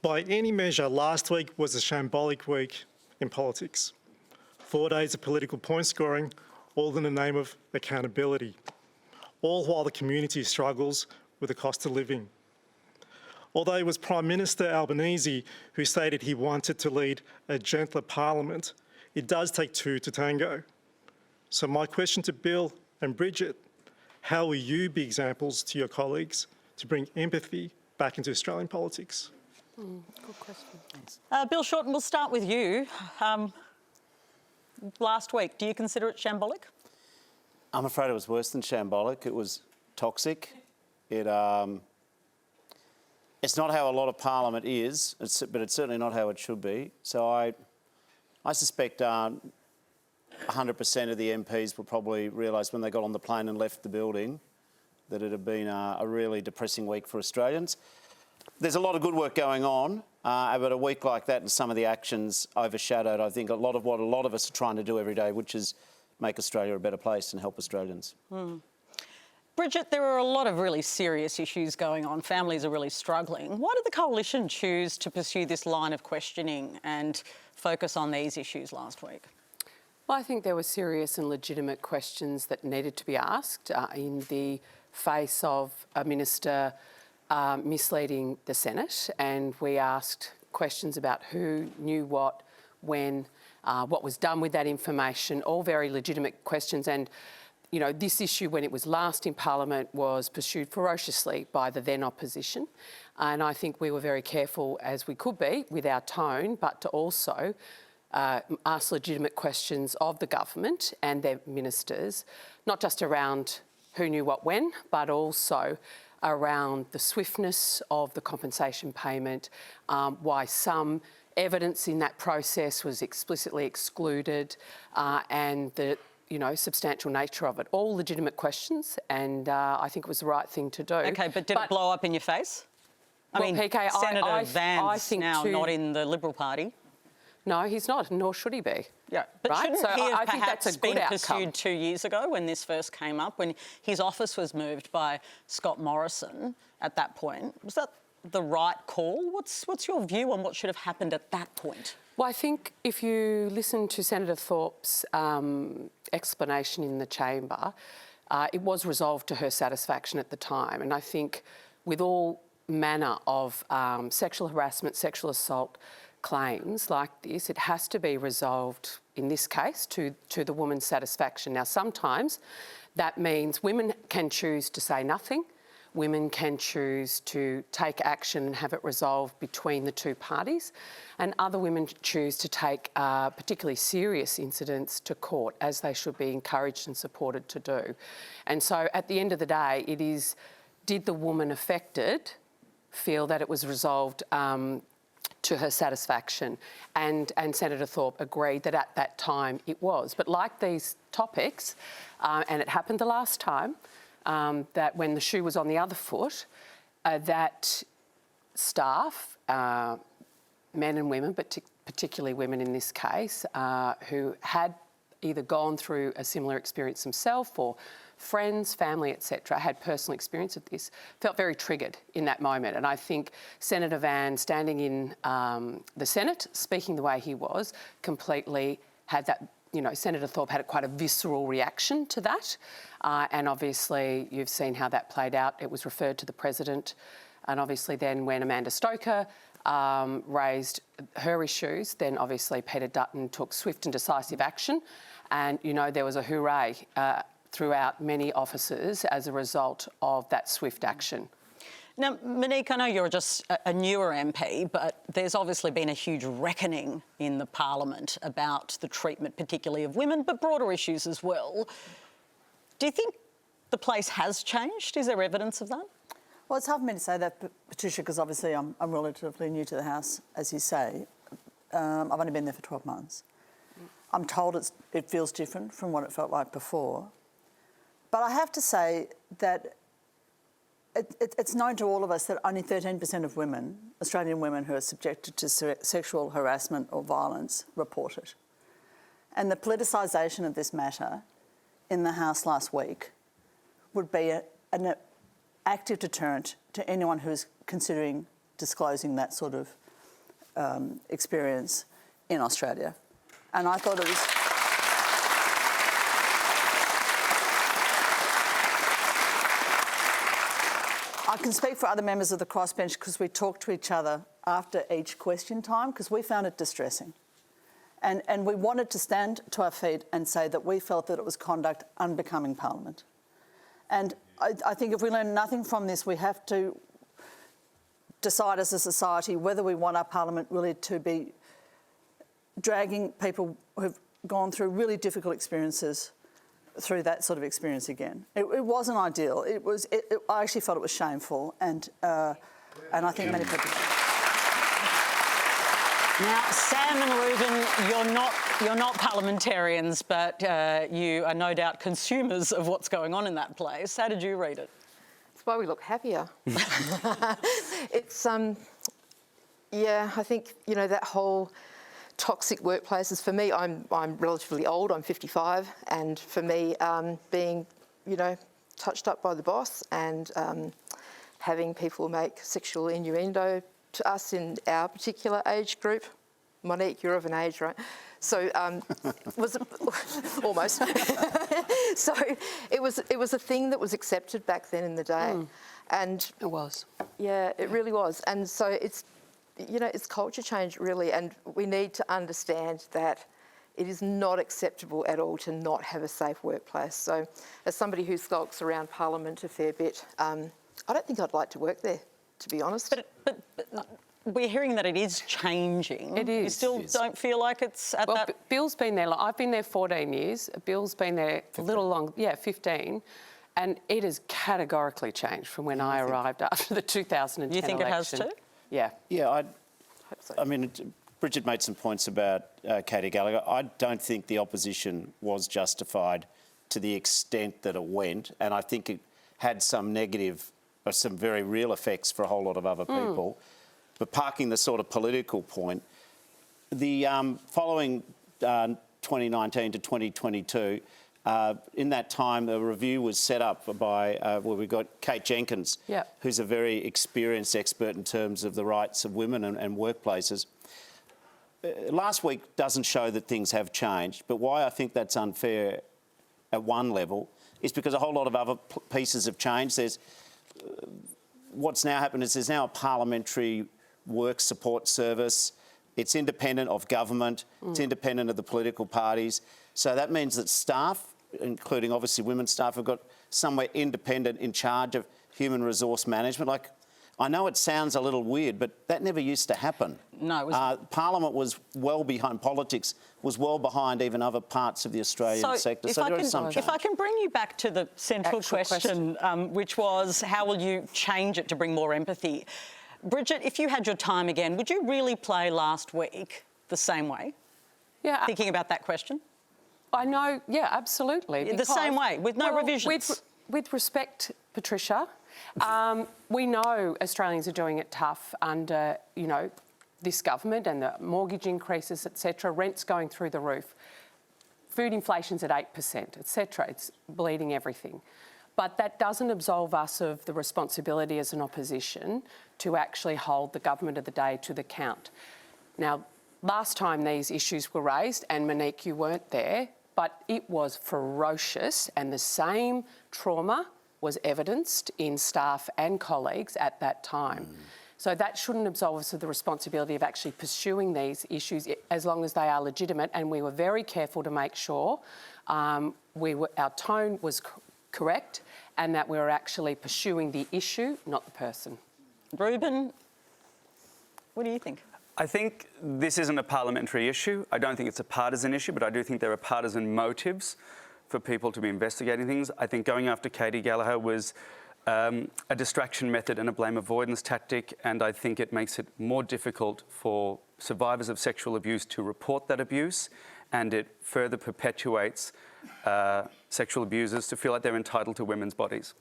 By any measure, last week was a shambolic week in politics. 4 days of political point scoring, all in the name of accountability, all while the community struggles with the cost of living. Although it was Prime Minister Albanese who stated he wanted to lead a gentler parliament, it does take two to tango. So my question to Bill and Bridget, how will you be examples to your colleagues to bring empathy back into Australian politics? Good question. Thanks. Bill Shorten, we'll start with you. Last week, do you consider it shambolic? I'm afraid it was worse than shambolic. It was toxic. It's not how a lot of Parliament is, but it's certainly not how it should be. So I suspect 100% of the MPs will probably realise when they got on the plane and left the building that it had been a really depressing week for Australians. There's a lot of good work going on, but a week like that and some of the actions overshadowed, I think, a lot of what a lot of us are trying to do every day, which is make Australia a better place and help Australians. Bridget, there are a lot of really serious issues going on. Families are really struggling. Why did the Coalition choose to pursue this line of questioning and focus on these issues last week? Well, I think there were serious and legitimate questions that needed to be asked in the face of a minister misleading the Senate, and we asked questions about who knew what, when, what was done with that information, all very legitimate questions. And you know, this issue, when it was last in Parliament, was pursued ferociously by the then opposition. And I think we were very careful, as we could be, with our tone, but to also ask legitimate questions of the government and their ministers, not just around who knew what when, but also around the swiftness of the compensation payment, why some evidence in that process was explicitly excluded, and the substantial nature of it. All legitimate questions, and I think it was the right thing to do. OK, but did it blow up in your face? I mean, PK, Senator Van's now too, not in the Liberal Party. No, he's not, nor should he be. Yeah, but right? shouldn't so he have I think that's a good been outcome. pursued 2 years ago when this first came up, when his office was moved by Scott Morrison at that point? Was that the right call? What's your view on what should have happened at that point? Well, I think if you listen to Senator Thorpe's explanation in the chamber, it was resolved to her satisfaction at the time. And I think with all manner of sexual harassment, sexual assault claims like this, it has to be resolved, in this case, to the woman's satisfaction. Now, sometimes that means women can choose to say nothing. Women can choose to take action and have it resolved between the two parties, and other women choose to take particularly serious incidents to court, as they should be encouraged and supported to do. And so at the end of the day, it is, did the woman affected feel that it was resolved to her satisfaction? And Senator Thorpe agreed that at that time it was. But like these topics, and it happened the last time, that when the shoe was on the other foot, that staff, men and women, but particularly women in this case, who had either gone through a similar experience themselves or friends, family, etc., had personal experience of this, felt very triggered in that moment. And I think Senator Van, standing in the Senate, speaking the way he was, completely had that, Senator Thorpe had quite a visceral reaction to that. And obviously you've seen how that played out. It was referred to the President. And obviously then when Amanda Stoker raised her issues, then obviously Peter Dutton took swift and decisive action. And, there was a hooray throughout many offices as a result of that swift action. Now, Monique, I know you're just a newer MP, but there's obviously been a huge reckoning in the Parliament about the treatment, particularly of women, but broader issues as well. Do you think the place has changed? Is there evidence of that? Well, it's hard for me to say that, Patricia, because obviously I'm relatively new to the House, as you say. I've only been there for 12 months. I'm told it feels different from what it felt like before. But I have to say that it's known to all of us that only 13% of women, Australian women who are subjected to sexual harassment or violence, report it. And the politicisation of this matter in the House last week would be an active deterrent to anyone who is considering disclosing that sort of experience in Australia. And I thought it was... I can speak for other members of the crossbench because we talked to each other after each question time because we found it distressing. And we wanted to stand to our feet and say that we felt that it was conduct unbecoming Parliament. And I think if we learn nothing from this, we have to decide as a society whether we want our Parliament really to be dragging people who've gone through really difficult experiences through that sort of experience again. It wasn't ideal. I actually felt it was shameful, and I think many people. Now, Sam and Reuben, you're not parliamentarians, but you are no doubt consumers of what's going on in that place. How did you read it? That's why we look happier. It's yeah, I think that whole toxic workplaces. For me, I'm relatively old. I'm 55, and for me, being touched up by the boss and having people make sexual innuendo to us in our particular age group. Monique, you're of an age, right? So was almost. So it was a thing that was accepted back then in the day, and It was. yeah, it really was. And so it's culture change really, and we need to understand that it is not acceptable at all to not have a safe workplace. So as somebody who skulks around Parliament a fair bit, I don't think I'd like to work there, to be honest. But we're hearing that it is changing. It is. You still don't feel like it's at Well, that... Bill's been there. I've been there 14 years. Bill's been there a little long. Yeah, 15. And it has categorically changed from when I arrived after the 2010 You think election. it has too? Yeah. Yeah, Hope so. I mean, Bridget made some points about Kaye Gallagher. I don't think the opposition was justified to the extent that it went, and I think it had some negative, or some very real effects for a whole lot of other people. But parking the sort of political point, the following 2019 to 2022, in that time, a review was set up by, we've got Kate Jenkins, who's a very experienced expert in terms of the rights of women and workplaces. Last week doesn't show that things have changed, but why I think that's unfair at one level is because a whole lot of other pieces have changed. There's what's now happened is there's now a parliamentary work support service. It's independent of government. It's independent of the political parties. So that means that staff, including obviously women's staff, have got somewhere independent in charge of human resource management. Like, I know it sounds a little weird, but that never used to happen. No, it was... Parliament was well behind, politics was well behind even other parts of the Australian sector. So there is some change. If I can bring you back to the central Actual question, which was how will you change it to bring more empathy? Bridget, if you had your time again, would you really play last week the same way? Yeah. Thinking about that question? I know, yeah, absolutely. The same way, with no revisions? With respect, Patricia, we know Australians are doing it tough under, this government and the mortgage increases, etc. Rent's going through the roof. Food inflation's at 8%, etc. It's bleeding everything. But that doesn't absolve us of the responsibility as an opposition to actually hold the government of the day to the account. Now, last time these issues were raised, and Monique, you weren't there, but it was ferocious, and the same trauma was evidenced in staff and colleagues at that time. So that shouldn't absolve us of the responsibility of actually pursuing these issues as long as they are legitimate, and we were very careful to make sure our tone was correct and that we were actually pursuing the issue, not the person. Reuben, what do you think? I think this isn't a parliamentary issue. I don't think it's a partisan issue, but I do think there are partisan motives for people to be investigating things. I think going after Kaye Gallagher was a distraction method and a blame avoidance tactic, and I think it makes it more difficult for survivors of sexual abuse to report that abuse, and it further perpetuates sexual abusers to feel like they're entitled to women's bodies.